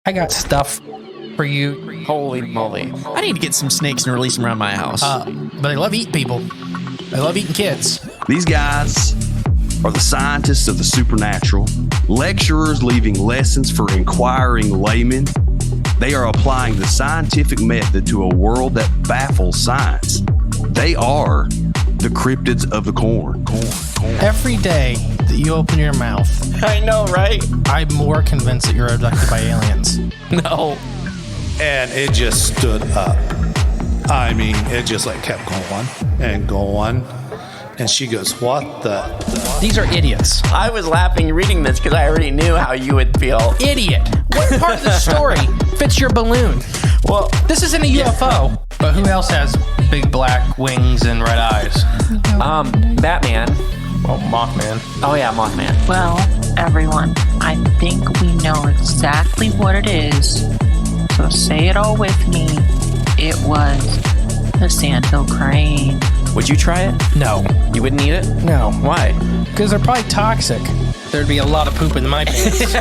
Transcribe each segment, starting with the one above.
I got stuff for you. Holy moly. I need to get some snakes and release them around my house. But they love eating people. They love eating kids. These guys are the scientists of the supernatural, lecturers leaving lessons for inquiring laymen. They are applying the scientific method to a world that baffles science. They are the cryptids of the corn. Every day that you open your mouth, I know, right? I'm more convinced that you're abducted by aliens. No. And it just stood up. I mean, it just like kept going and going. And she goes, what the? These are idiots. I was laughing reading this because I already knew how you would feel. Idiot. What part of the story fits your balloon? Well, This isn't a UFO. But who else has big black wings and red eyes? Batman. Oh, Mothman. Oh, yeah, Mothman. Well, everyone, I think we know exactly what it is. So say it all with me. It was the sandhill crane. Would you try it? No. You wouldn't eat it? No. Why? Because they're probably toxic. There'd be a lot of poop in my pants.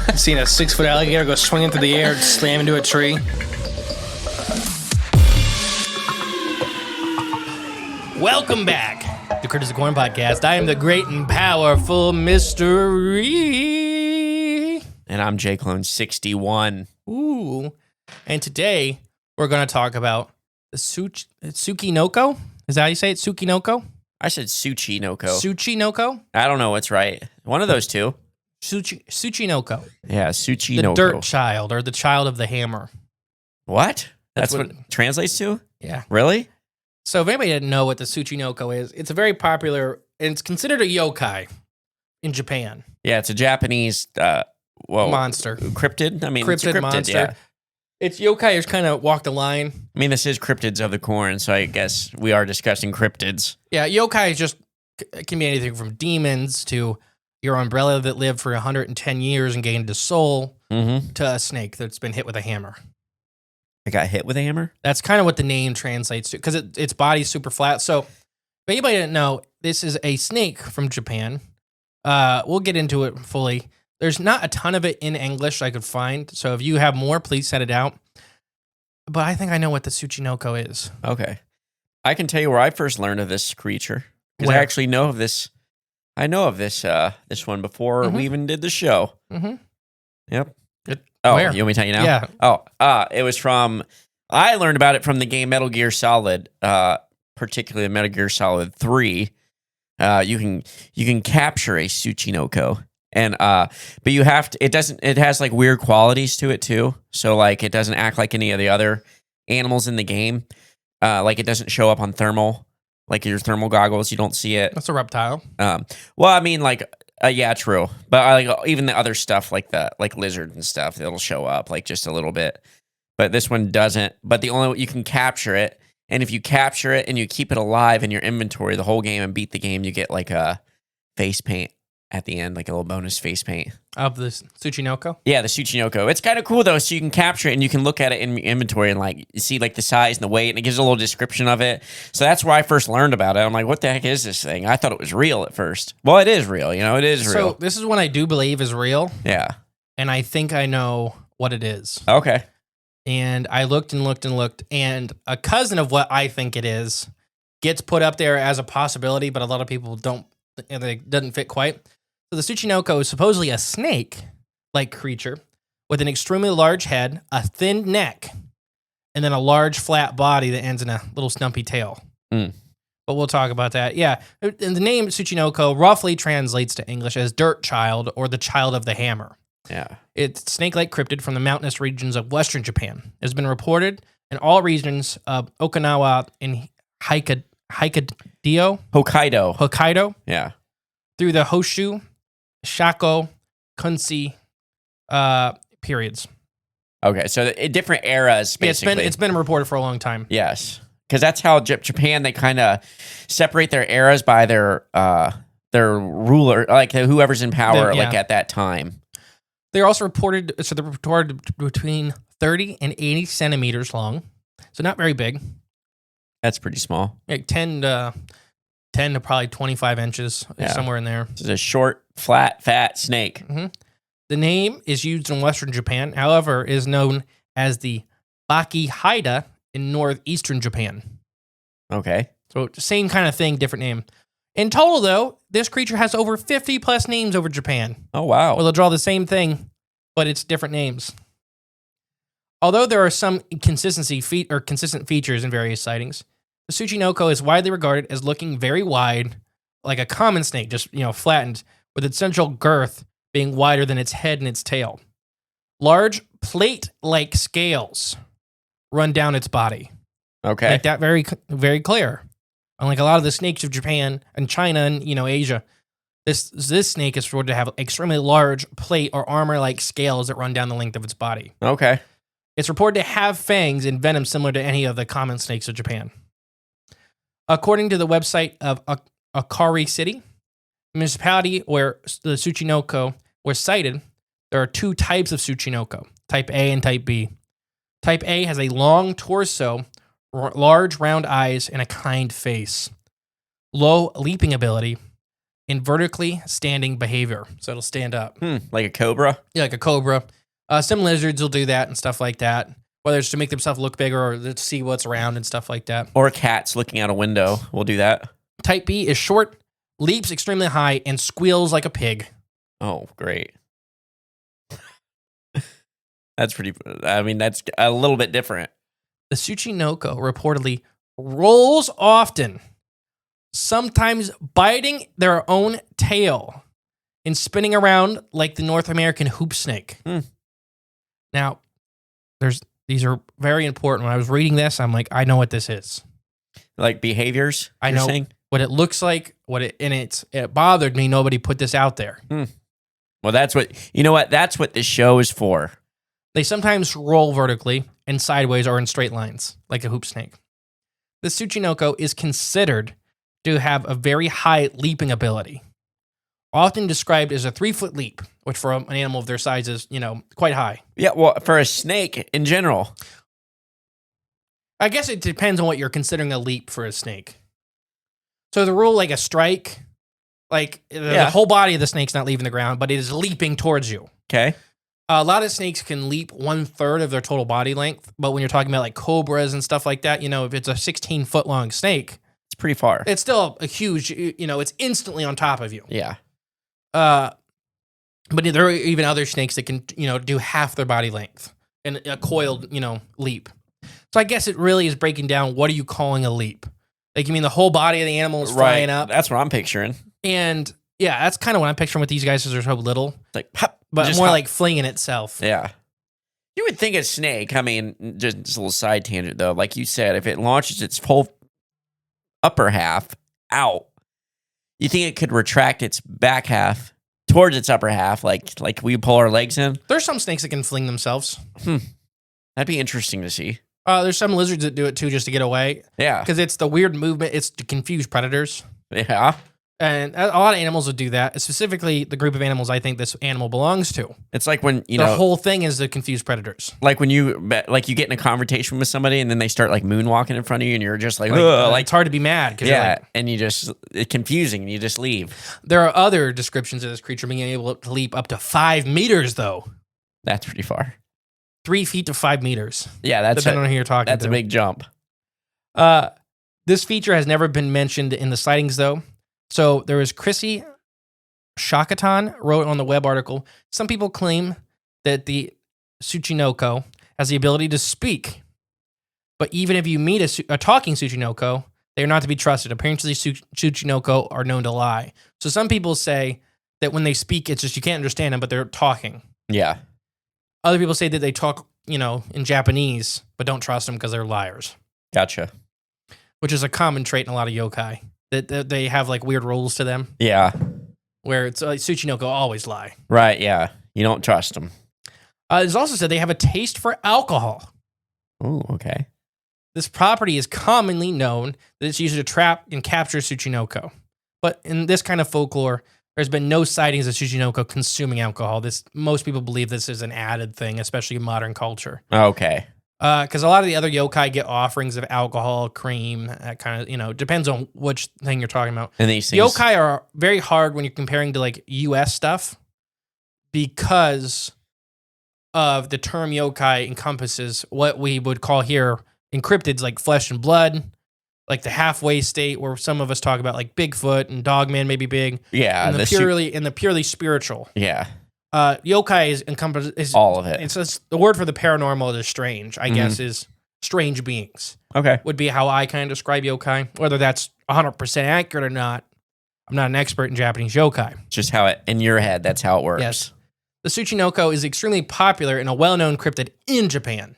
I've seen a 6-foot alligator go swinging through the air and slam into a tree. Welcome back to Cryptids of the Corn Podcast. I am the great and powerful mystery. And I'm J-Clone61. Ooh. And today we're going to talk about the Tsuchinoko. Is that how you say it? Tsuchinoko? I said Tsuchinoko. Tsuchinoko? I don't know what's right. One of those two. Tsuchinoko. Yeah, The Tsuchinoko. dirt child, or the child of the hammer. What? That's That's what it translates to? Yeah. Really? So if anybody didn't know what the Tsuchinoko is, it's a very popular, and it's considered a yokai in Japan. Yeah, it's a Japanese Monster. cryptid. I mean, it's a Cryptid cryptid, monster. yeah. It's yokai who's kind of walk the line. I mean, this is Cryptids of the Corn, so I guess we are discussing cryptids. Yeah, yokai is just, it can be anything from demons to your umbrella that lived for 110 years and gained a soul Mm-hmm. to a snake that's been hit with a hammer. I got hit with a hammer? That's kind of what the name translates to, because its body's super flat. So if anybody didn't know, this is a snake from Japan. We'll get into it fully. There's not a ton of it in English I could find, so if you have more, please set it out. But I think I know what the Tsuchinoko is. Okay. I can tell you where I first learned of this creature. Because I Where? actually know of this. I know of this one before we even did the show. Mm-hmm. Yep. It, Oh, where? you want me to tell you now? Yeah. Oh, it was from, I learned about it from the game Metal Gear Solid, particularly Metal Gear Solid 3. You can capture a Tsuchinoko. And but you have to, it has like weird qualities to it too. So like it doesn't act like any of the other animals in the game. Like it doesn't show up on thermal, like your thermal goggles, you don't see it. That's a reptile. Well, I mean, like, yeah, true. But like even the other stuff, like lizard and stuff, it'll show up like just a little bit. But this one doesn't. But the only you can capture it, and if you capture it and you keep it alive in your inventory the whole game and beat the game, you get like a face paint at the end, like a little bonus face paint. Of the Tsuchinoko? Yeah, the Tsuchinoko. It's kind of cool though, so you can capture it and you can look at it in your inventory and like see like the size and the weight, and it gives a little description of it. So that's where I first learned about it. I'm like, what the heck is this thing? I thought it was real at first. Well, it is real. It is real. So this is one I do believe is real, Yeah. and I think I know what it is. Okay. And I looked and looked and looked, and a cousin of what I think it is gets put up there as a possibility, but a lot of people don't, and it doesn't fit quite. So the Tsuchinoko is supposedly a snake-like creature with an extremely large head, a thin neck, and then a large flat body that ends in a little stumpy tail. Mm. But we'll talk about that. Yeah, and the name Tsuchinoko roughly translates to English as dirt child or the child of the hammer. Yeah. It's snake-like cryptid from the mountainous regions of western Japan. It has been reported in all regions of Okinawa and Hokkaido, Hokkaido. Yeah. through the Honshu, Shako, Kunsei periods. Okay, so different eras, Yeah, basically. it's been reported for a long time. Yes, because that's how Japan, they kind of separate their eras by their ruler, like whoever's in power, Yeah. like at that time. They're also reported between 30 and 80 centimeters long, so not very big. That's pretty small. Like 10 to probably 25 inches, Yeah. somewhere in there. This is a short, flat, fat snake. Mm-hmm. The name is used in Western Japan, however, is known as the Baki Haida in northeastern Japan. Okay. So same kind of thing, different name. In total, though, this creature has over 50 plus names over Japan. Oh, wow. Or they'll draw the same thing, but it's different names. Although there are some consistent features in various sightings, the Tsuchinoko is widely regarded as looking very wide, like a common snake, just flattened, with its central girth being wider than its head and its tail. Large plate-like scales run down its body. Okay. Make that very, very clear. Unlike a lot of the snakes of Japan and China and Asia, this snake is reported to have extremely large plate or armor-like scales that run down the length of its body. Okay. It's reported to have fangs and venom similar to any of the common snakes of Japan. According to the website of Akari City, the municipality where the Tsuchinoko was sighted, there are two types of Tsuchinoko, Type A and Type B. Type A has a long torso, large round eyes, and a kind face. Low leaping ability, and vertically standing behavior. So it'll stand up. Like a cobra? Yeah, like a cobra. Some lizards will do that and stuff like that, whether it's to make themselves look bigger or to see what's around and stuff like that. Or cats looking out a window will do that. Type B is short, leaps extremely high, and squeals like a pig. Oh, great. That's a little bit different. The Tsuchinoko reportedly rolls often, sometimes biting their own tail and spinning around like the North American hoop snake. Now, these are very important. When I was reading this, I'm like, I know what this is. Like behaviors? I know what it looks like. It bothered me. Nobody put this out there. Well, that's what this show is for. They sometimes roll vertically and sideways or in straight lines, like a hoop snake. The Tsuchinoko is considered to have a very high leaping ability, often described as a 3-foot leap, which for an animal of their size is, quite high. Yeah, well, for a snake in general. I guess it depends on what you're considering a leap for a snake. So the rule, like a strike, the whole body of the snake's not leaving the ground, but it is leaping towards you. Okay. A lot of snakes can leap 1/3 of their total body length, but when you're talking about like cobras and stuff like that, if it's a 16-foot long snake, it's pretty far. It's still a huge, it's instantly on top of you. Yeah. But there are even other snakes that can, do half their body length in a coiled, leap. So I guess it really is breaking down, what are you calling a leap? Like, you mean the whole body of the animal is flying up? That's what I'm picturing. And yeah, that's kind of what I'm picturing with these guys, because they're so little. Like, hop, but more like flinging itself. Yeah. You would think a snake, just a little side tangent though, like you said, if it launches its whole upper half out, you think it could retract its back half towards its upper half, like we pull our legs in? There's some snakes that can fling themselves. That'd be interesting to see. There's some lizards that do it too, just to get away. Yeah. Because it's the weird movement. It's to confuse predators. Yeah. And a lot of animals would do that. Specifically, the group of animals I think this animal belongs to. It's like when, the whole thing is to confuse predators. Like when you get in a conversation with somebody and then they start like moonwalking in front of you and you're just like it's hard to be mad. Yeah. And it's confusing and you just leave. There are other descriptions of this creature being able to leap up to 5 meters though. That's pretty far. 3 feet to 5 meters. Yeah. Depending on who you're talking to. That's a big jump. This feature has never been mentioned in the sightings though. So there was Chrissy Shakatan wrote on the web article, some people claim that the Tsuchinoko has the ability to speak. But even if you meet a talking Tsuchinoko, they are not to be trusted. Apparently, Tsuchinoko are known to lie. So some people say that when they speak, it's just you can't understand them, but they're talking. Yeah. Other people say that they talk, in Japanese, but don't trust them because they're liars. Gotcha. Which is a common trait in a lot of yokai. That they have like weird rules to them. Yeah. Where it's like Tsuchinoko always lie. Right, yeah. You don't trust them. It's also said they have a taste for alcohol. Oh, okay. This property is commonly known that it's used to trap and capture Tsuchinoko. But in this kind of folklore, there's been no sightings of Tsuchinoko consuming alcohol. Most people believe this is an added thing, especially in modern culture. Okay. Because a lot of the other yokai get offerings of alcohol, cream, that kind of, depends on which thing you're talking about. And these things, yokai are very hard when you're comparing to like U.S. stuff. because of the term yokai encompasses what we would call here in cryptids like flesh and blood, like the halfway state where some of us talk about like Bigfoot and Dogman may be big. Yeah. And the purely spiritual. Yeah. Yokai is all of it. It's just, the word for the paranormal is strange, I guess, is strange beings. Okay. Would be how I kind of describe yokai. Whether that's 100% accurate or not, I'm not an expert in Japanese yokai. Just how it, in your head, that's how it works. Yes. The Tsuchinoko is extremely popular and a well-known cryptid in Japan.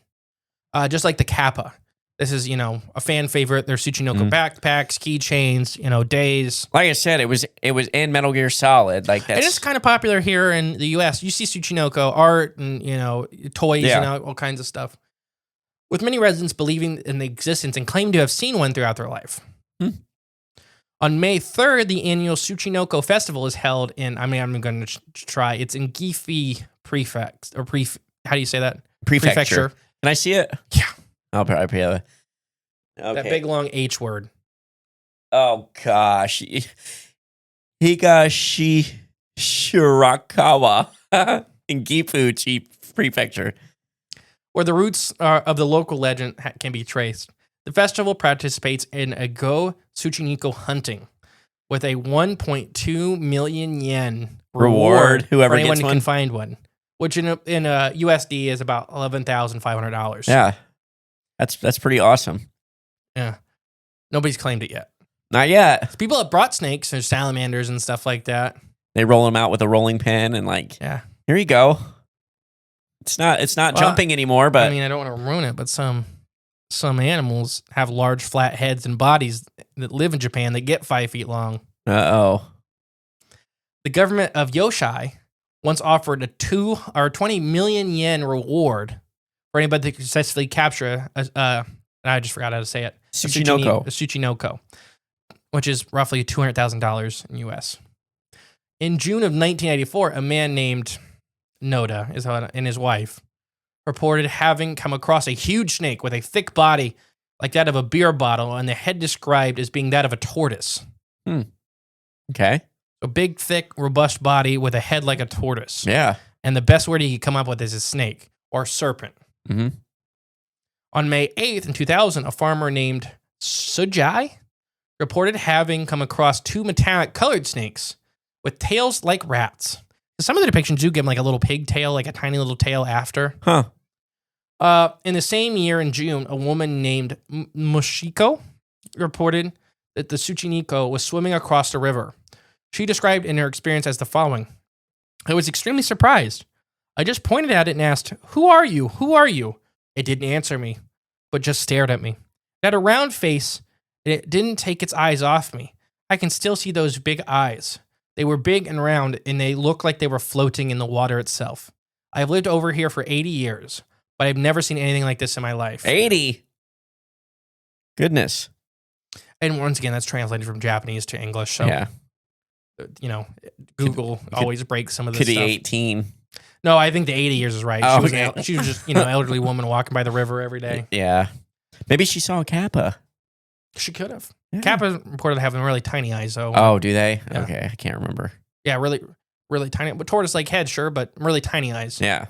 Just like the Kappa. This is, a fan favorite. There's Tsuchinoko backpacks, keychains, days. Like I said, it was in Metal Gear Solid. Like that's, And it's kind of popular here in the U.S. You see Tsuchinoko art and, toys and all kinds of stuff. With many residents believing in the existence and claim to have seen one throughout their life. On May 3rd, the annual Tsuchinoko Festival is held in, I'm going to try, it's in Gifu how do you say that? Prefecture. Can I see it? Yeah. I'll probably okay. That big long H word. Oh, gosh. Higashi Shirakawa in Gifu Prefecture. Where the roots of the local legend can be traced. The festival participates in a Go Tsuchinoko hunting with a 1.2 million yen reward whoever for anyone gets who one. can find one, which in USD is about $11,500. Yeah. That's pretty awesome. Yeah. Nobody's claimed it yet. Not yet. People have brought snakes and salamanders and stuff like that. They roll them out with a rolling pin and Yeah. Here you go. It's not jumping anymore, but I don't want to ruin it, but some animals have large flat heads and bodies that live in Japan that get 5 feet long. uh-oh. The government of Yoshai once offered a 20 million yen reward for anybody that could successfully capture I just forgot how to say it. Tsuchinoko. A Tsuchinoko, which is roughly $200,000 in US. In June of 1994, a man named Noda and his wife reported having come across a huge snake with a thick body like that of a beer bottle and the head described as being that of a tortoise. Okay. A big, thick, robust body with a head like a tortoise. Yeah. And the best word he could come up with is a snake or serpent. Mm-hmm. On May 8th in 2000, a farmer named Sujai reported having come across 2 metallic colored snakes with tails like rats. Some of the depictions do give them like a little pig tail, like a tiny little tail after. Huh. In the same year in June, a woman named Moshiko reported that the Tsuchinoko was swimming across the river. She described in her experience as the following. I was extremely surprised. I just pointed at it and asked, "Who are you? Who are you?" It didn't answer me, but just stared at me. It had a round face, and it didn't take its eyes off me. I can still see those big eyes. They were big and round, and they looked like they were floating in the water itself. I've lived over here for 80 years, but I've never seen anything like this in my life. 80. Goodness. And once again, that's translated from Japanese to English. So, Yeah. Google always breaks some of this Could be stuff. 18. No, I think the 80 years is right. Oh, She was just, elderly woman walking by the river every day. Yeah. Maybe she saw a kappa. She could have. Yeah. Kappa reported having really tiny eyes, though. Oh, do they? Yeah. Okay, I can't remember. Yeah, really, really tiny. But tortoise-like head, sure, but really tiny eyes. Yeah.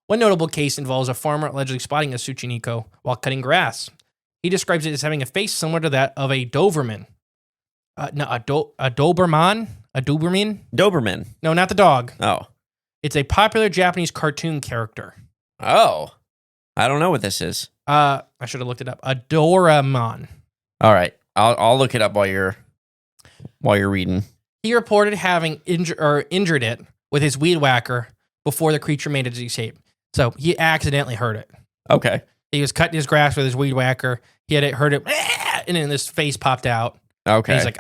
One notable case involves a farmer allegedly spotting a Tsuchinoko while cutting grass. He describes it as having a face similar to that of a Doberman. A Doberman? A Doberman? Doberman. No, not the dog. Oh. It's a popular Japanese cartoon character. Oh. I don't know what this is. I should have looked it up. A Doraemon. All right. I'll look it up while you're reading. He reported having injured it with his weed whacker before the creature made its escape. So he accidentally hurt it. Okay. He was cutting his grass with his weed whacker. He had it hurt it, and then this face popped out. Okay. And he's like,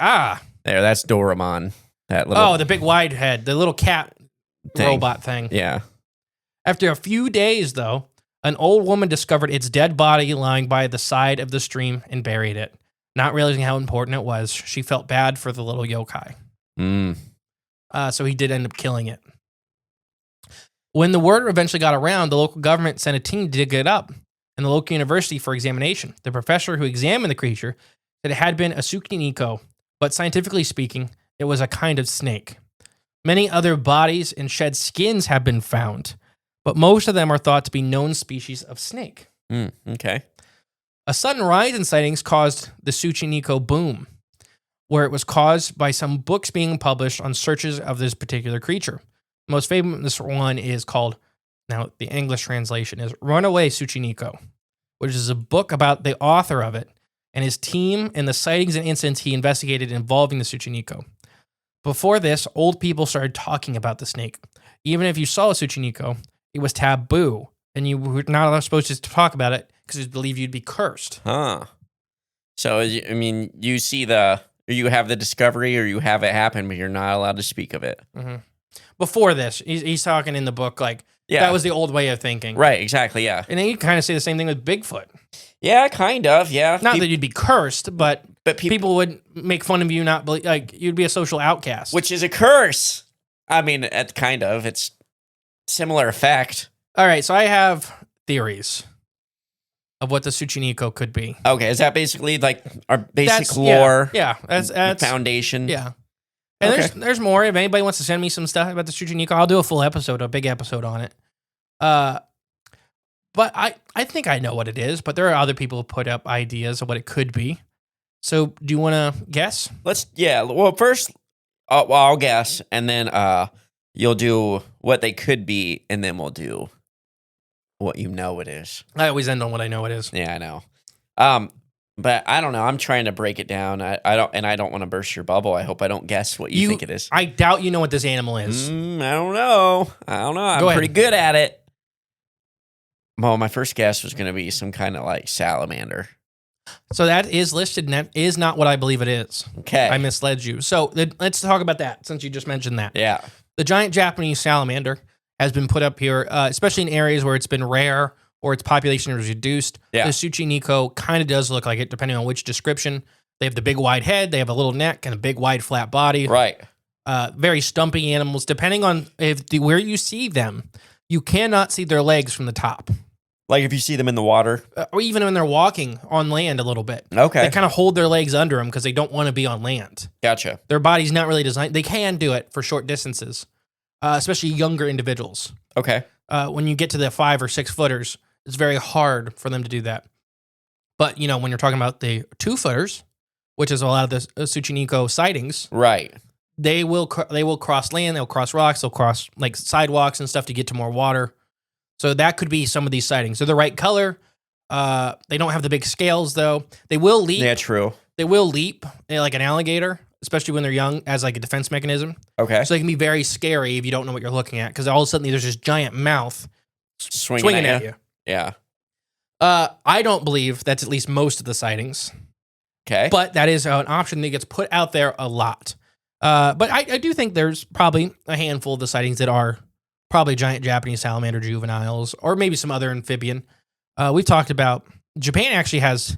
There, that's Doraemon. That little the big wide head, the little cat robot thing. Yeah. After a few days, though, an old woman discovered its dead body lying by the side of the stream and buried it. Not realizing how important it was, she felt bad for the little yokai. So he did end up killing it. When the word eventually got around, the local government sent a team to dig it up and the local university for examination. The professor who examined the creature said it had been a Tsuchinoko, but scientifically speaking, it was a kind of snake. Many other bodies and shed skins have been found, but most of them are thought to be known species of snake. Okay. A sudden rise in sightings caused the Tsuchinoko boom, where it was caused by some books being published on searches of this particular creature. The most famous one is called, now the English translation is Runaway Tsuchinoko, which is a book about the author of it and his team and the sightings and incidents he investigated involving the Tsuchinoko. Before this, old people started talking about the snake. Even if you saw a Tsuchinoko, it was taboo, and you were not supposed to talk about it because it believed you'd be cursed. Huh. So, I mean, you have the discovery or you have it happen, but you're not allowed to speak of it. Mm-hmm. Before this, he's talking in the book like, that was the old way of thinking. Right, exactly, yeah. And then you kind of say the same thing with Bigfoot. Yeah, kind of, yeah. Not that you'd be cursed, but people would make fun of you, you'd be a social outcast. Which is a curse. I mean, it's similar effect. All right, so I have theories of what the Tsuchinoko could be. Okay, is that basically like our basic lore? Yeah, that's the foundation. Yeah. And there's more. If anybody wants to send me some stuff about the Tsuchinoko, I'll do a full episode, a big episode on it. But I think I know what it is, but there are other people who put up ideas of what it could be. So do you want to guess? Well, first, I'll guess, and then you'll do what they could be, and then we'll do what you know it is. I always end on what I know it is. Yeah, I know. But I don't know. I'm trying to break it down. I don't want to burst your bubble. I hope I don't guess what you think it is. I doubt you know what this animal is. I don't know. I'm pretty good at it. Well, my first guess was going to be some kind of like salamander. So that is listed, and that is not what I believe it is. Okay. I misled you. So let's talk about that since you just mentioned that. Yeah. The giant Japanese salamander has been put up here, especially in areas where it's been rare or its population is reduced. Yeah. The Tsuchinoko kind of does look like it, depending on which description. They have the big wide head, they have a little neck, and a big wide flat body. Right. Very stumpy animals. Depending on where you see them, you cannot see their legs from the top. Like if you see them in the water? Or even when they're walking on land a little bit. Okay. They kind of hold their legs under them because they don't want to be on land. Gotcha. Their body's not really designed. They can do it for short distances, especially younger individuals. Okay. When you get to the 5 or 6 footers, it's very hard for them to do that. But, when you're talking about the 2 footers, which is a lot of the Tsuchinoko sightings, right? They will cross land, they'll cross rocks, they'll cross like sidewalks and stuff to get to more water. So that could be some of these sightings. They're the right color. They don't have the big scales though. They will leap. Yeah, true. They will leap like an alligator, especially when they're young, as like a defense mechanism. Okay. So they can be very scary if you don't know what you're looking at, because all of a sudden there's this giant mouth swinging at you. Yeah. I don't believe that's at least most of the sightings. Okay. But that is an option that gets put out there a lot. But I do think there's probably a handful of the sightings that are probably giant Japanese salamander juveniles, or maybe some other amphibian. We've talked about Japan actually has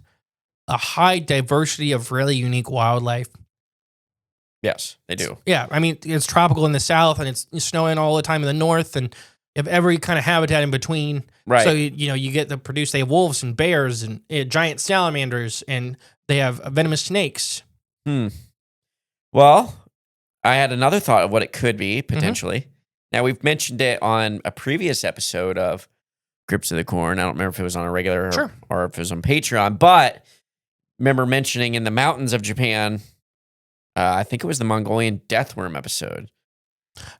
a high diversity of really unique wildlife. Yes, they do. Yeah, I mean, it's tropical in the south, and it's snowing all the time in the north, and you have every kind of habitat in between. Right. So, you get to produce, they have wolves and bears and giant salamanders, and they have venomous snakes. Well, I had another thought of what it could be, potentially. Mm-hmm. Now, we've mentioned it on a previous episode of Grips of the Corn. I don't remember if it was on a regular or if it was on Patreon, but remember mentioning in the mountains of Japan, I think it was the Mongolian deathworm episode.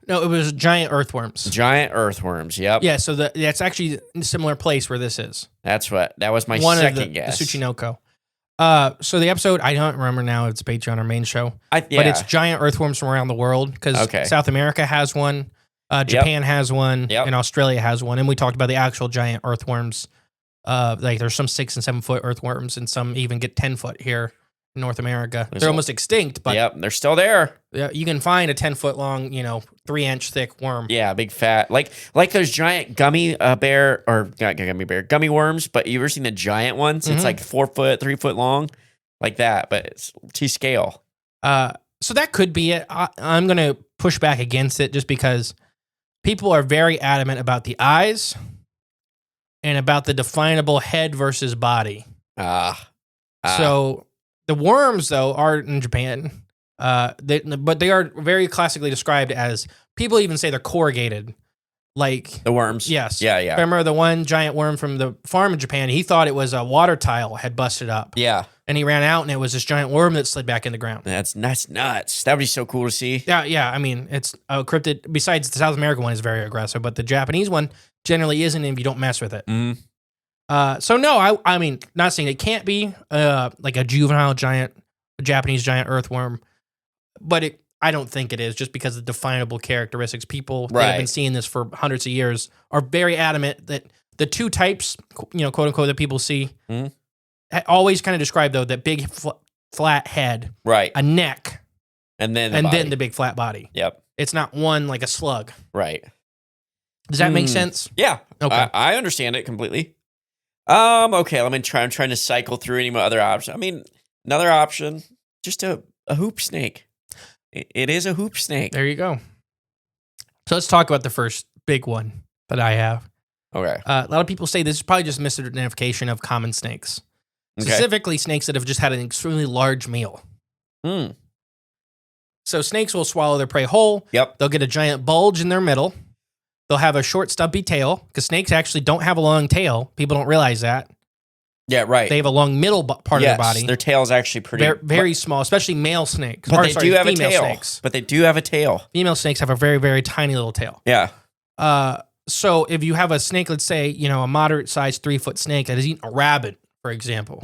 No, it was giant earthworms. Giant earthworms, yep. Yeah, so that's actually a similar place where this is. That was my second guess. The Tsuchinoko. So the episode, I don't remember now if it's Patreon or main show, but it's giant earthworms from around the world, because South America has one, Japan has one, and Australia has one, and we talked about the actual giant earthworms. Like there's some 6 and 7 foot earthworms, and some even get 10 foot here in North America. They're almost extinct, but they're still there. Yeah, you can find a 10 foot long, 3-inch thick worm. Yeah, big fat, like those giant gummy bear, or not gummy bear, gummy worms. But you ever seen the giant ones? Mm-hmm. It's like 4 foot, 3 foot long, like that, but it's T scale. So that could be it. I'm gonna push back against it just because people are very adamant about the eyes and about the definable head versus body. So the worms, though, are in Japan. But they are very classically described as, people even say they're corrugated. Like The worms. yes. Yeah, yeah. Remember the one giant worm from the farm in Japan? He thought it was a water tile had busted up. Yeah. And he ran out and it was this giant worm that slid back in the ground. That's nuts. That would be so cool to see. Yeah. I mean, it's a cryptid. Besides, the South American one is very aggressive, but the Japanese one generally isn't if you don't mess with it. So no, I mean, not saying it can't be like a juvenile Japanese giant earthworm, but I don't think it is, just because of the definable characteristics. People that have been seeing this for hundreds of years are very adamant that the two types, quote unquote, that people see, always kind of describe, though, that big flat head, right, a neck, and then the big flat body. Yep. It's not one like a slug. Right. Does that make sense? Yeah. Okay. I understand it completely. Okay, let me try. I'm trying to cycle through any other options. I mean, another option, just a hoop snake. It is a hoop snake. There you go. So let's talk about the first big one that I have. Okay. A lot of people say this is probably just misidentification of common snakes. Okay. Specifically, snakes that have just had an extremely large meal. So snakes will swallow their prey whole. Yep. They'll get a giant bulge in their middle. They'll have a short, stumpy tail, because snakes actually don't have a long tail. People don't realize that. Yeah, right. They have a long middle part of their body. Their tail is actually pretty very small, especially male snakes. But they do have a female tail. Snakes. But they do have a tail. Female snakes have a very, very tiny little tail. Yeah. So if you have a snake, let's say, a moderate-sized 3-foot snake that has eaten a rabbit, for example,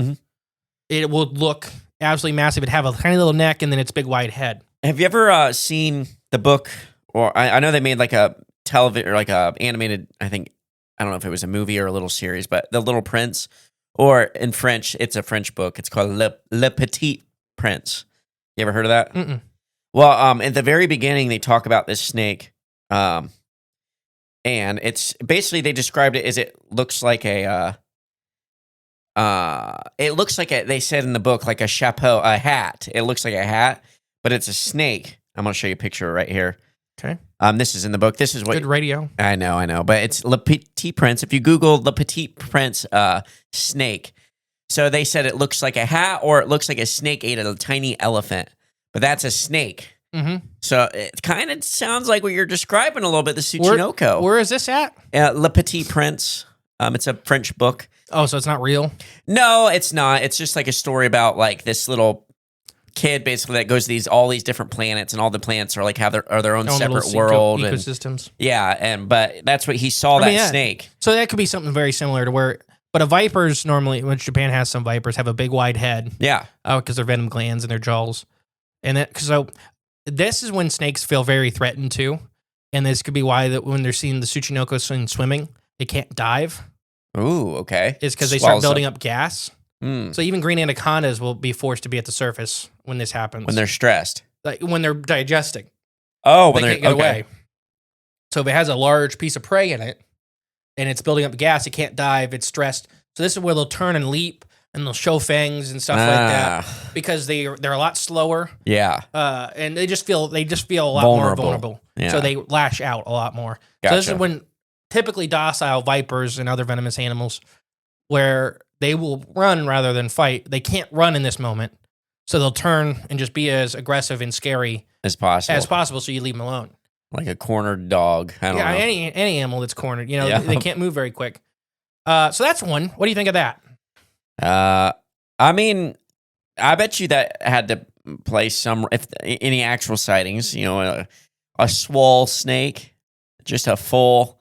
it will look absolutely massive. It'd have a tiny little neck and then its big wide head. Have you ever seen the book, or I know they made like a television, or like a animated, I don't know if it was a movie or a little series, but The Little Prince, or in French, it's a French book. It's called Le Petit Prince. You ever heard of that? Mm-mm. Well, at the very beginning, they talk about this snake, and it's basically, they described it as it looks like they said in the book, like a chapeau, a hat. It looks like a hat, but it's a snake. I'm going to show you a picture right here. Okay. This is in the book. This is what Good radio. I know, but it's Le Petit Prince. If you Google Le Petit Prince snake, so they said it looks like a hat, or it looks like a snake ate a tiny elephant, but that's a snake. Mm-hmm. So it kind of sounds like what you're describing a little bit, the Tsuchinoko. Where is this at? Le Petit Prince. It's a French book. Oh, so it's not real? No, it's not. It's just like a story about like this little kid basically that goes to all these different planets, and all the planets are like have their own separate world and ecosystems. But that's what he saw, snake. So that could be something very similar to but a viper's normally, which Japan has some vipers, have a big wide head. Yeah. Because their venom glands in their jaws. So this is when snakes feel very threatened too. And this could be why that when they're seeing the Tsuchinoko swimming, they can't dive. Ooh, okay. It's because they start building up gas. So even green anacondas will be forced to be at the surface when this happens. When they're stressed. Like when they're digesting. Oh, when they can't get away. So if it has a large piece of prey in it and it's building up gas, it can't dive, it's stressed. So this is where they'll turn and leap and they'll show fangs and stuff like that, because they're a lot slower. Yeah. And they just feel a lot more vulnerable. Yeah. So they lash out a lot more. Gotcha. So this is when typically docile vipers and other venomous animals, where they will run rather than fight. They can't run in this moment. So they'll turn and just be as aggressive and scary as possible. So you leave them alone. Like a cornered dog. I don't know. Any animal that's cornered, they can't move very quick. So that's one. What do you think of that? I mean, I bet you that had to play if any actual sightings, a swole snake, just a full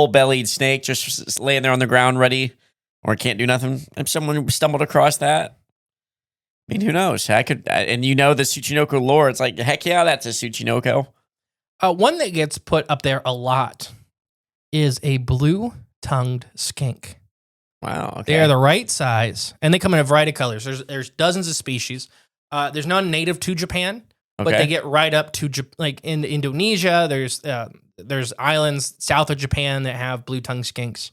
bellied snake just laying there on the ground ready, or can't do nothing. If someone stumbled across that, I mean, who knows? I could, and the Tsuchinoko lore, it's like, heck yeah, that's a Tsuchinoko. One that gets put up there a lot is a blue-tongued skink. Wow. Okay. They are the right size, and they come in a variety of colors. There's dozens of species. There's none native to Japan, but they get right up to like in Indonesia. There's islands south of Japan that have blue-tongued skinks.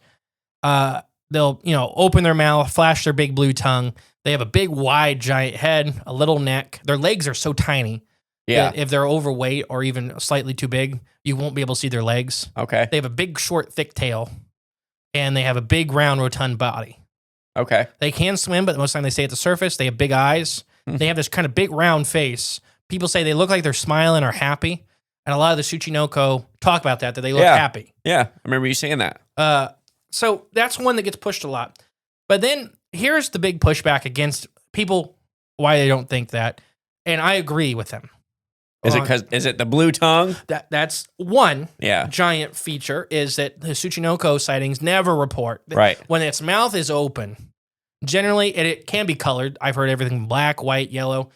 They'll open their mouth, flash their big blue tongue. They have a big, wide, giant head, a little neck. Their legs are so tiny. Yeah. If they're overweight or even slightly too big, you won't be able to see their legs. Okay. They have a big, short, thick tail, and they have a big, round, rotund body. Okay. They can swim, but most of the time they stay at the surface. They have big eyes. They have this kind of big round face. People say they look like they're smiling or happy. And a lot of the Tsuchinoko talk about that they look happy. Yeah, I remember you saying that. So that's one that gets pushed a lot. But then here's the big pushback against people, why they don't think that. And I agree with them. Is it the blue tongue? That's one Yeah. giant feature is that the Tsuchinoko sightings never report. Right. When its mouth is open, generally it can be colored. I've heard everything black, white, yellow.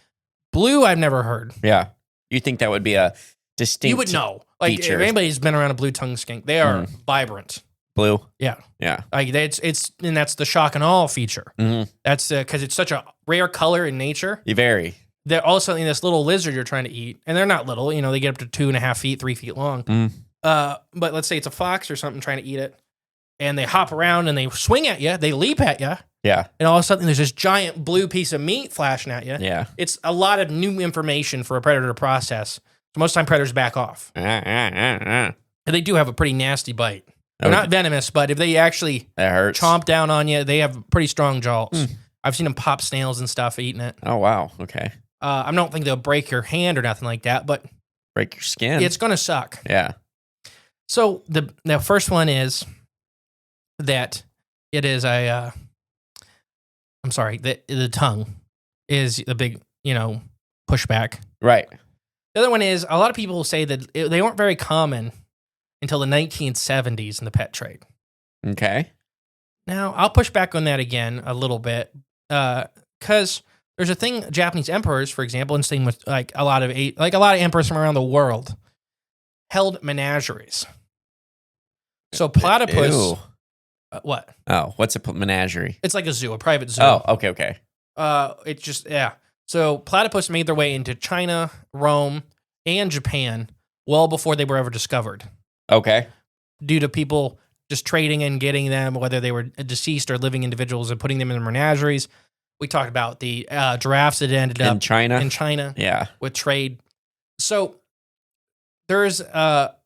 Blue, I've never heard. Yeah. You think that would be a distinct You would know. Like feature. if anybody's been around a blue tongue skink, they are vibrant. Blue? Yeah. Yeah. Like it's and that's the shock and awe feature. Mm-hmm. That's because it's such a rare color in nature. You vary. They're also in this little lizard you're trying to eat, and they're not little. They get up to 2.5 feet, 3 feet long. But let's say it's a fox or something trying to eat it, and they hop around and they swing at you, they leap at you, Yeah. and all of a sudden there's this giant blue piece of meat flashing at you. Yeah. It's a lot of new information for a predator to process. So most time predators back off, and they do have a pretty nasty bite. They're not venomous, but if they actually That hurts. chomp down on you, they have pretty strong jaws. I've seen them pop snails and stuff eating it. Oh, wow. Okay. I don't think they'll break your hand or nothing like that, but Break your skin. it's going to suck. Yeah. So the first one is that it is the tongue is the big, pushback. Right. The other one is a lot of people say that they weren't very common until the 1970s in the pet trade. Okay. Now, I'll push back on that again a little bit because there's a thing Japanese emperors, for example, and same with a lot of emperors from around the world held menageries. So platypus, Ew. what? Oh, what's a menagerie? It's like a zoo, a private zoo. Oh, okay. It's just So platypus made their way into China, Rome, and Japan well before they were ever discovered. Okay. Due to people just trading and getting them, whether they were deceased or living individuals, and putting them in the menageries. We talked about the giraffes that ended up In China? in China Yeah. with trade. So there's blue-tongued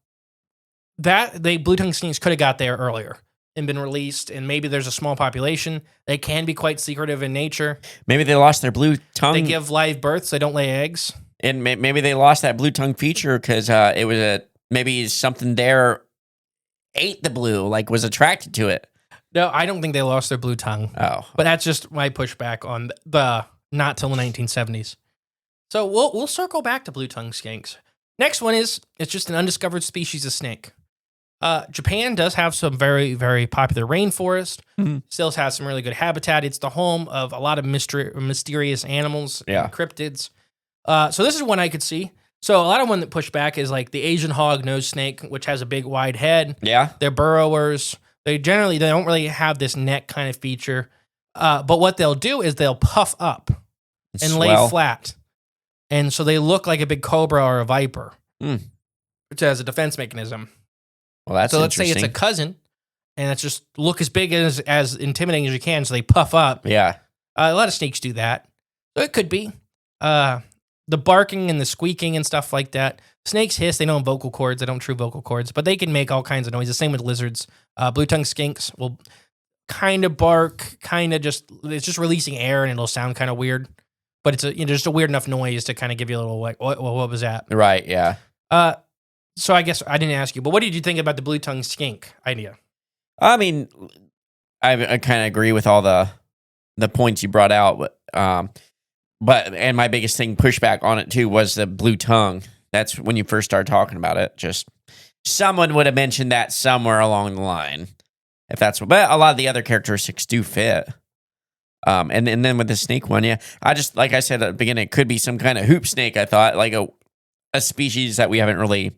skinks could have got there earlier and been released, and maybe there's a small population. They can be quite secretive in nature. Maybe they lost their blue tongue. They give live births. They don't lay eggs. And maybe they lost that blue tongue feature because it was maybe something there ate the blue, was attracted to it. No, I don't think they lost their blue tongue. Oh. But that's just my pushback on the not till the 1970s. So we'll circle back to blue tongue skinks. Next one it's just an undiscovered species of snake. Japan does have some very, very popular rainforest. Still has some really good habitat. It's the home of a lot of mysterious animals and cryptids. So this is one I could see. So a lot of one that push back is like the Asian hog-nosed snake, which has a big wide head. Yeah. They're burrowers. They don't really have this neck kind of feature. But what they'll do is they'll puff up and lay flat. And so they look like a big cobra or a viper, which has a defense mechanism. Well, that's so let's say it's a cousin, and it's just look as big as intimidating as you can. So they puff up. Yeah. A lot of snakes do that. So it could be the barking and the squeaking and stuff like that. Snakes hiss. They don't have vocal cords. They don't have true vocal cords, but they can make all kinds of noise. The same with lizards. Blue-tongued skinks will kind of bark, it's just releasing air and it'll sound kind of weird. But it's just a weird enough noise to kind of give you a little what was that? Right, yeah. So I guess I didn't ask you, but what did you think about the blue-tongued skink idea? I mean, I kind of agree with all the points you brought out, but my biggest thing pushback on it too was the blue tongue. That's when you first started talking about it. Just someone would have mentioned that somewhere along the line, if that's what. But a lot of the other characteristics do fit. And then with the snake one, yeah, I just like I said at the beginning, it could be some kind of hoop snake. I thought like a species that we haven't really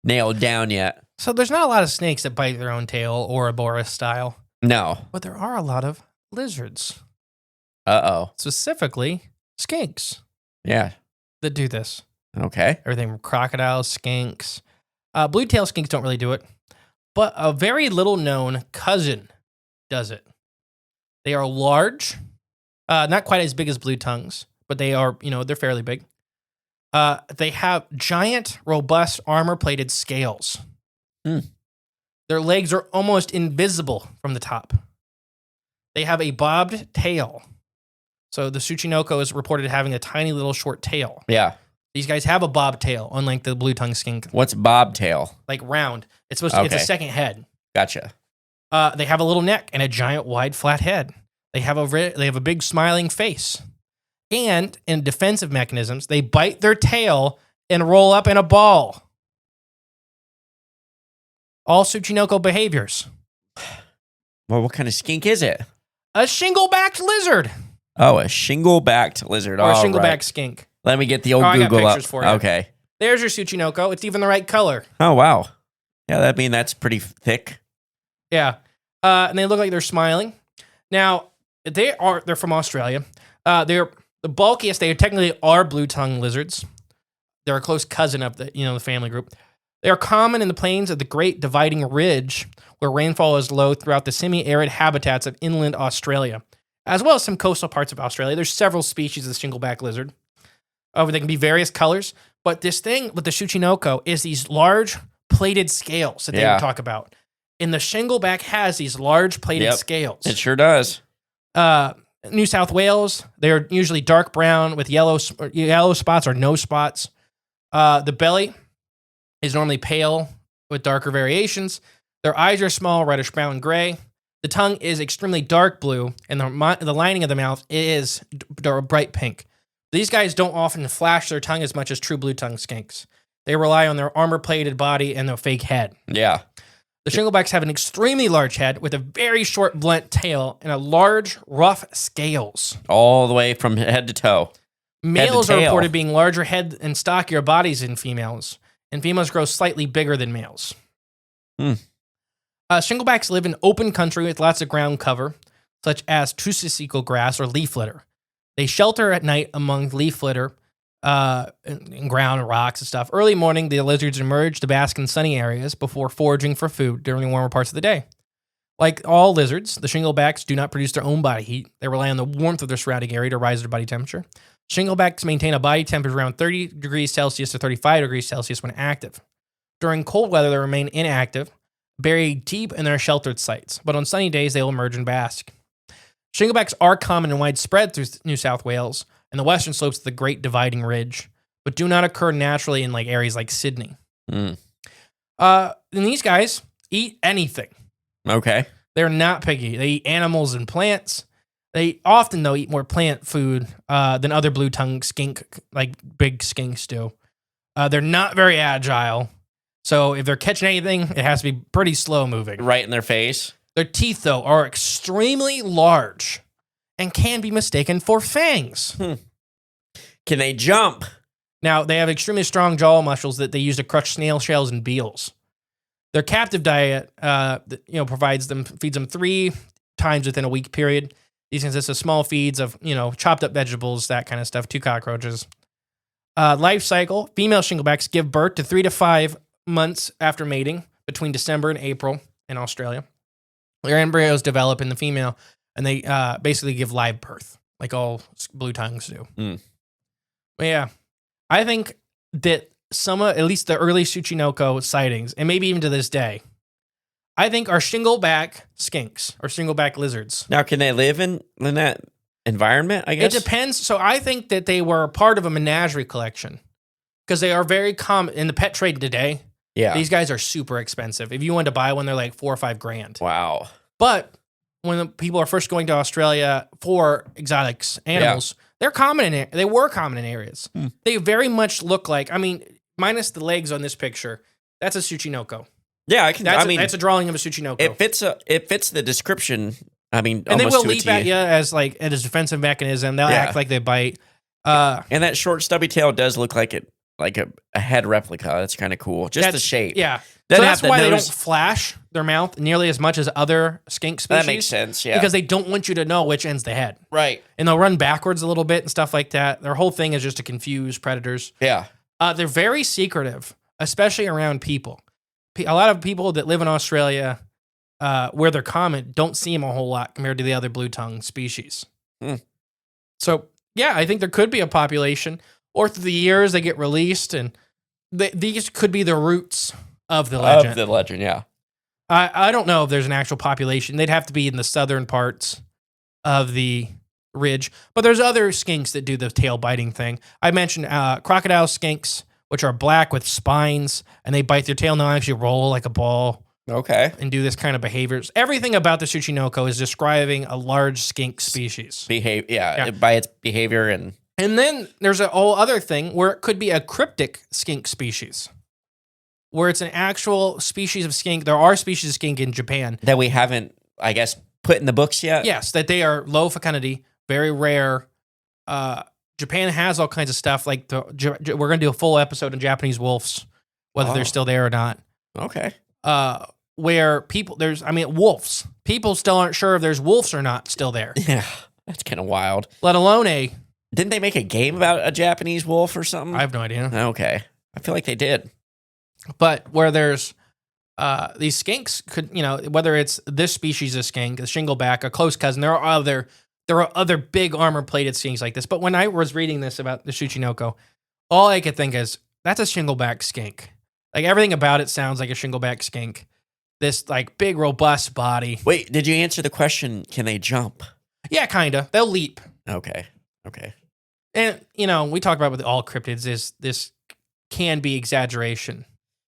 nailed down yet. So there's not a lot of snakes that bite their own tail or Ouroboros style. No, but there are a lot of lizards. Specifically, skinks. Yeah, that do this. Okay. Everything from crocodiles, skinks. Blue-tail skinks don't really do it, but a very little-known cousin does it. They are large, not quite as big as blue tongues, but they are, they're fairly big. They have giant, robust, armor-plated scales. Their legs are almost invisible from the top. They have a bobbed tail. So the Tsuchinoko is reported having a tiny little short tail. Yeah. These guys have a bobtail, unlike the blue tongue skink, What's bobtail? like round. It's supposed to. It's a Okay. second head. Gotcha. They have a little neck and a giant, wide, flat head. They have a big, smiling face. And in defensive mechanisms, they bite their tail and roll up in a ball. All Tsuchinoko behaviors. Well, what kind of skink is it? A shingle-backed lizard Oh, a shingle-backed lizard. or a All shingle-backed right. skink. Let me get the old Oh, I got Google up. pictures for you. Okay. There's your Tsuchinoko. It's even the right color. Oh, wow. Yeah, that's pretty thick. Yeah. And they look like they're smiling. Now, they're from Australia. They're the bulkiest. They technically are blue tongue lizards. They're a close cousin of the family group. They are common in the plains of the Great Dividing Ridge, where rainfall is low throughout the semi-arid habitats of inland Australia, as well as some coastal parts of Australia. There's several species of the shingleback lizard. They can be various colors, but this thing with the Tsuchinoko is these large plated scales that they would talk about. And the shingleback has these large plated scales. It sure does. New South Wales, they're usually dark brown with yellow spots or no spots. The belly is normally pale with darker variations. Their eyes are small, reddish brown gray. The tongue is extremely dark blue, and the lining of the mouth is bright pink. These guys don't often flash their tongue as much as true blue tongue skinks. They rely on their armor-plated body and their fake head. Yeah. The shinglebacks have an extremely large head with a very short, blunt tail and a large, rough scales. All the way from head to toe. Males are tail. reported being larger head and stockier bodies than females, and females grow slightly bigger than males. Shinglebacks live in open country with lots of ground cover, such as Tsuchinoko grass or leaf litter. They shelter at night among leaf litter and ground and rocks and stuff. Early morning, the lizards emerge to bask in sunny areas before foraging for food during the warmer parts of the day. Like all lizards, the shinglebacks do not produce their own body heat. They rely on the warmth of their surrounding area to rise their body temperature. Shinglebacks maintain a body temperature around 30 degrees Celsius to 35 degrees Celsius when active. During cold weather, they remain inactive, buried deep in their sheltered sites, but on sunny days, they will emerge and bask. Shinglebacks are common and widespread through New South Wales and the western slopes of the Great Dividing Ridge, but do not occur naturally in areas like Sydney. And these guys eat anything. Okay. They're not picky. They eat animals and plants. They often, though, eat more plant food than other blue tongue skink, like big skinks do. They're not very agile. So if they're catching anything, it has to be pretty slow moving. Right in their face. Their teeth, though, are extremely large and can be mistaken for fangs. Can they jump? Now, they have extremely strong jaw muscles that they use to crush snail shells and beetles. Their captive diet feeds them 3 times within a week period. These consist of small feeds of, chopped up vegetables, that kind of stuff, 2 cockroaches. Life cycle, female shinglebacks give birth to 3 to 5 months after mating between December and April in Australia. Their embryos develop in the female, and they basically give live birth, like all blue tongues do. But yeah, I think that at least the early Tsuchinoko sightings, and maybe even to this day, I think are shingleback skinks or shingleback lizards. Now, can they live in that environment, I guess? It depends. So I think that they were part of a menagerie collection because they are very common in the pet trade today. Yeah. These guys are super expensive. If you wanted to buy one, they're like $4 or $5 grand. Wow. But when the people are first going to Australia for exotic animals, they were common in areas. They very much look like, minus the legs on this picture, that's a Tsuchinoko. Yeah, That's a drawing of a Tsuchinoko. It fits the description. And they will leap at you as a defensive mechanism. They'll act like they bite. And that short stubby tail does look like a head replica. That's kind of cool. Just the shape. Yeah. Doesn't So that's have why the they don't nose. flash their mouth nearly as much as other skink species. That makes sense, yeah. Because they don't want you to know which end's the head. Right. And they'll run backwards a little bit and stuff like that. Their whole thing is just to confuse predators. Yeah. They're very secretive, especially around people. A lot of people that live in Australia, where they're common, don't see them a whole lot compared to the other blue tongue species. So, yeah, I think there could be a population, or through the years they get released, and these could be the roots of the legend. Of the legend, yeah. I don't know if there's an actual population. They'd have to be in the southern parts of the ridge. But there's other skinks that do the tail biting thing. I mentioned crocodile skinks, which are black with spines, and they bite their tail and they'll actually roll like a ball. Okay. And do this kind of behaviors. Everything about the Tsuchinoko is describing a large skink species. By its behavior and then there's a whole other thing where it could be a cryptic skink species, where it's an actual species of skink. There are species of skink in Japan that we haven't, I guess, put in the books yet. Yes, that they are low fecundity, very rare. Japan has all kinds of stuff. Like we're going to do a full episode on Japanese wolves, whether they're still there or not. Okay. Where wolves. People still aren't sure if there's wolves or not still there. Yeah, that's kind of wild. Let alone Didn't they make a game about a Japanese wolf or something? I have no idea. Okay. I feel like they did. But where there's these skinks could, whether it's this species of skink, a shingleback, a close cousin, there are other big armor-plated skinks like this. But when I was reading this about the Tsuchinoko, all I could think is, that's a shingleback skink. Like, everything about it sounds like a shingleback skink. This, like, big, robust body. Wait, did you answer the question, can they jump? Yeah, kind of. They'll leap. Okay. And, we talk about with all cryptids is this can be exaggeration.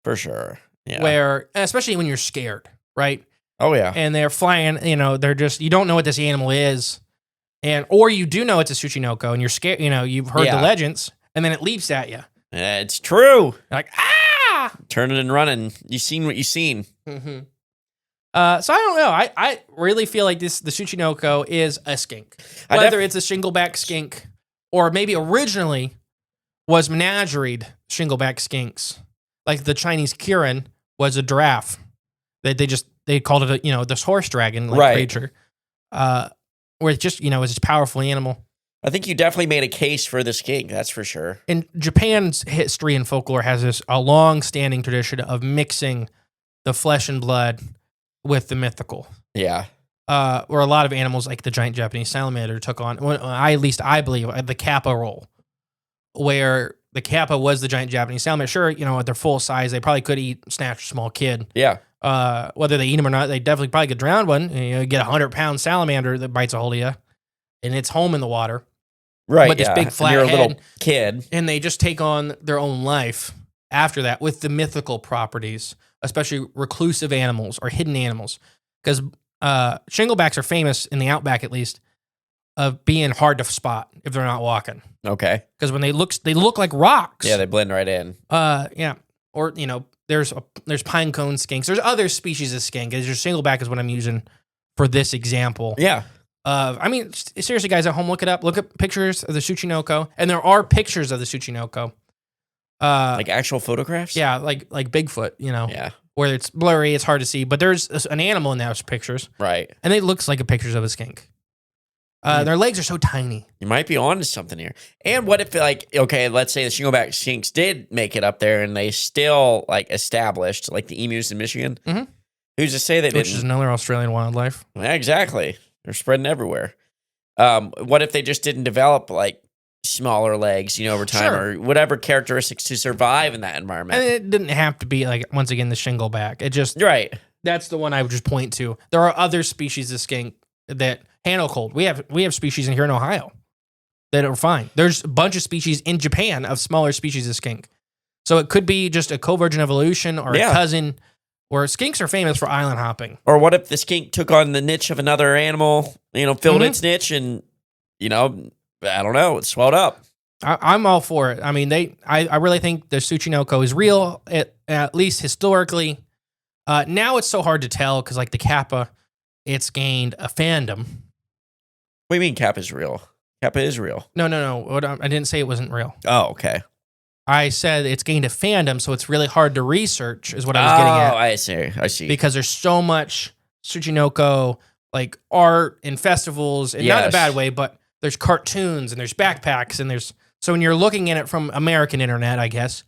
For sure. Yeah. Where, especially when you're scared, right? Oh, yeah. And they're flying, they're just, you don't know what this animal is. Or you do know it's a Tsuchinoko and you're scared, you've heard the legends, and then it leaps at you. It's true. You're like, turning and running. You seen what you seen. Mm-hmm. So I don't know. I really feel like the Tsuchinoko is a skink. Whether it's a shingleback skink or maybe originally was menageried shingleback skinks. Like the Chinese Kirin was a giraffe. They called it this horse dragon creature. Where it's just, it's a powerful animal. I think you definitely made a case for the skink, that's for sure. And Japan's history and folklore has a long-standing tradition of mixing the flesh and blood with the mythical. Yeah. Where a lot of animals like the giant Japanese salamander took on, I believe, the Kappa role. Where the Kappa was the giant Japanese salamander. Sure, at their full size, they probably could snatch a small kid. Yeah. Whether they eat them or not, they definitely probably could drown one. You get a 100-pound salamander that bites a hold of you, and it's home in the water. Right. But this big flat you're head, a little kid, and they just take on their own life after that with the mythical properties, especially reclusive animals or hidden animals, because shinglebacks are famous in the outback, at least, of being hard to spot if they're not walking. Okay. Because when they look like rocks. Yeah, they blend right in. Yeah. Or there's pine cone skinks. There's other species of skink. Your shingleback is what I'm using for this example. Yeah. Seriously, guys at home, look it up. Look at pictures of the Tsuchinoko, and there are pictures of the Tsuchinoko. Like actual photographs? Yeah, like Bigfoot, Yeah. Where it's blurry, it's hard to see, but there's an animal in those pictures. Right. And it looks like a pictures of a skink. Their legs are so tiny. You might be onto something here. And what if, let's say the shingleback skinks did make it up there and they still, established, like the emus in Michigan? Mm-hmm. Who's to say they didn't? Which is another Australian wildlife. Yeah, exactly. They're spreading everywhere. What if they just didn't develop, smaller legs, over time, or whatever characteristics to survive in that environment? And it didn't have to be, once again, the shingleback. It just... Right. That's the one I would just point to. There are other species of skink that handle cold. We have species in here in Ohio that are fine. There's a bunch of species in Japan of smaller species of skink. So it could be just a convergent evolution or a cousin, where skinks are famous for island hopping. Or what if the skink took on the niche of another animal, filled its niche and, I don't know, it swelled up. I'm all for it. I mean, I really think the Tsuchinoko is real, at least historically. Now it's so hard to tell because, the Kappa, it's gained a fandom. What do you mean Kappa is real? Kappa is real. No. I didn't say it wasn't real. Oh, okay. I said it's gained a fandom, so it's really hard to research, is what I was getting at. Oh, I see. Because there's so much Tsuchinoko, art and festivals, and not in a bad way, but there's cartoons and there's backpacks, and so when you're looking at it from American internet, I guess,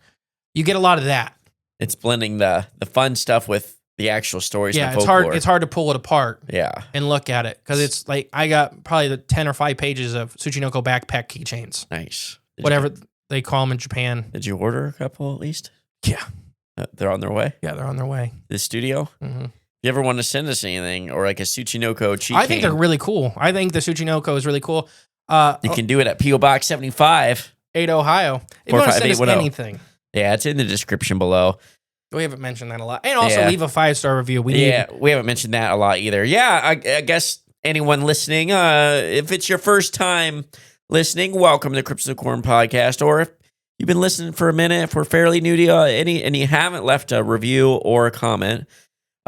you get a lot of that. It's blending the fun stuff with the actual stories. Yeah, and folklore. It's hard to pull it apart. Yeah, and look at it because it's I got probably the 10 or 5 pages of Tsuchinoko backpack keychains. Nice. Whatever they call them in Japan. Did you order a couple at least? Yeah, they're on their way. Yeah, they're on their way. The studio. Mm-hmm. You ever want to send us anything or a Tsuchinoko cheat? I think they're really cool. I think the Tsuchinoko is really cool. You can do it at P.O. Box 75. 8 Ohio. If you want to send us 45810. anything. Yeah, it's in the description below. We haven't mentioned that a lot. And also leave a 5-star review. We haven't mentioned that a lot either. Yeah, I guess anyone listening, if it's your first time listening, welcome to the Cryptids of the Corn podcast. Or if you've been listening for a minute, if we're fairly new to you, and you haven't left a review or a comment,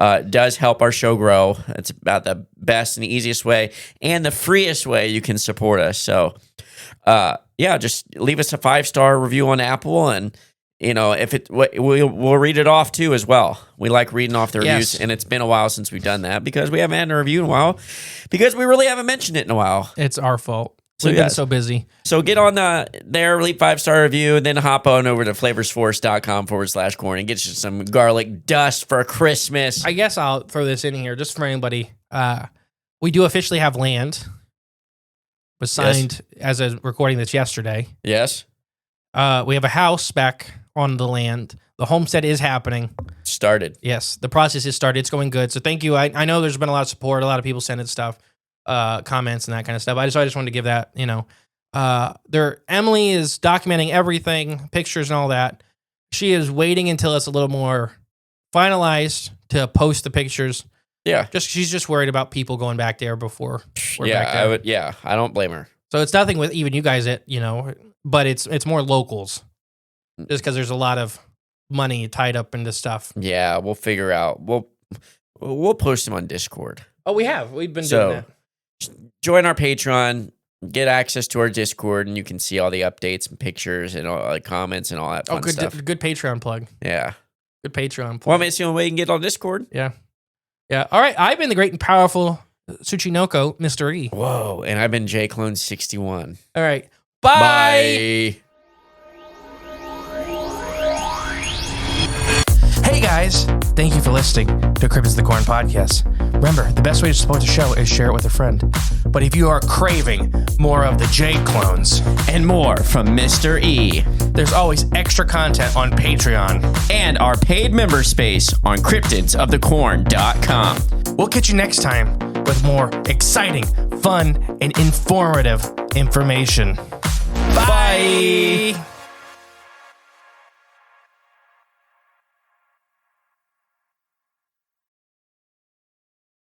it does help our show grow. It's about the best and the easiest way and the freest way you can support us. So, just leave us a 5-star review on Apple, and if we'll read it off too as well. We like reading off the reviews, and it's been a while since we've done that because we haven't had a review in a while because we really haven't mentioned it in a while. It's our fault. We've been so busy. So get on there, leave 5-star review, and then hop on over to flavorsforce.com/corn and get you some garlic dust for Christmas. I guess I'll throw this in here just for anybody. We do officially have land. Was signed as a recording this yesterday. Yes. We have a house back on the land. The homestead is happening. Started. Yes, the process is started. It's going good. So thank you. I know there's been a lot of support. A lot of people sending stuff, comments and that kind of stuff. I just wanted to give that, Emily is documenting everything, pictures and all that. She is waiting until it's a little more finalized to post the pictures. Yeah. She's just worried about people going back there before we're back there. I don't blame her. So it's nothing with even you guys but it's more locals. Just because there's a lot of money tied up into stuff. Yeah, we'll figure out. We'll post them on Discord. Oh, we have. We've been doing that. Join our Patreon, get access to our Discord, and you can see all the updates and pictures and all the comments and all that fun stuff. Good Patreon plug. Yeah. Good Patreon plug. Well, it's the only way you can get on Discord. Yeah. Yeah. All right. I've been the great and powerful Tsuchinoko, Mr. E. Whoa. And I've been JClone61. All right. Bye. Hey guys, thank you for listening to Cryptids of the Corn podcast. Remember, the best way to support the show is share it with a friend. But if you are craving more of the J clones and more from Mr. E, there's always extra content on Patreon and our paid member space on cryptidsofthecorn.com. We'll catch you next time with more exciting, fun, and informative information. Bye.